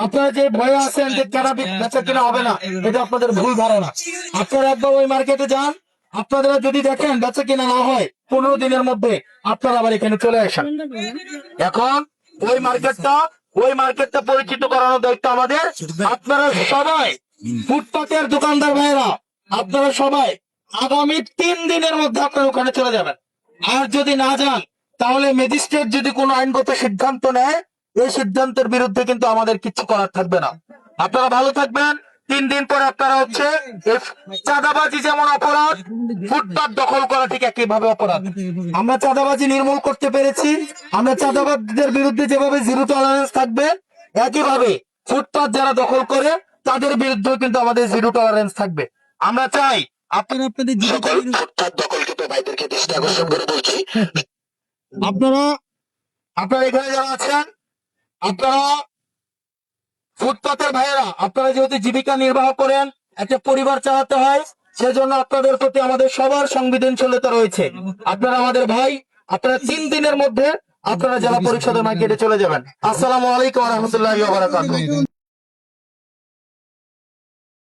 আপনারা যে ভয়ে আছেন যে কেনা বেচা কিনা হবে না, এটা আপনাদের ভুল ধারণা। আপনারা একবার ওই মার্কেটে যান, আপনারা যদি দেখেন বেচা কিনা না হয় 15 দিনের মধ্যে আপনারা আবার এখানে চলে আসেন। এখন ওই মার্কেটটা পরিচিত করানোর দায়িত্ব আমাদের। আপনারা সবাই ফুটপাতের দোকানদার ভাইয়েরা, আপনারা সবাই আগামী 3 দিনের মধ্যে আপনারা ওখানে চলে যাবেন। আর যদি না যান, তাহলে ম্যাজিস্ট্রেট যদি কোনো আইনগত সিদ্ধান্ত নেয়, এই সিদ্ধান্তের বিরুদ্ধে কিন্তু আমাদের কিছু করার থাকবে না। আপনারা ভালো থাকবেন। 3 দিন পরে আপনারা হচ্ছে চাঁদাবাজি যেমন অপরাধ, ফুটপাত দখল করা ঠিক একইভাবে অপরাধ। আমরা চাঁদাবাজি নির্মূল করতে পেরেছি। আমরা চাঁদাবাজদের বিরুদ্ধে যেভাবে জিরো টলারেন্স থাকবে, একইভাবে ফুটপাত যারা দখল করে তাদের বিরুদ্ধে কিন্তু আমাদের জিরো টলারেন্স থাকবে। আমরা চাই আপনারা আপনাদের ফুটপাত দখলকৃত ভাইদেরকে দৃষ্টি আকর্ষণ করে বলছি, আপনারা এখানে যারা আছেন, আপনারা ফুটপাতের ভাইয়েরা, আপনারা যেহেতু জীবিকা নির্বাহ করেন, একটা পরিবার চালাতে হয়, সেজন্য আপনাদের প্রতি আমাদের সবার সংবেদনশীলতা রয়েছে। আপনারা আমাদের ভাই, আপনারা 3 দিনের মধ্যে আপনারা জেলা পরিষদের মার্কেটে চলে যাবেন। আসসালামু আলাইকুম ওয়া রাহমাতুল্লাহি ওয়া বারাকাতুহু।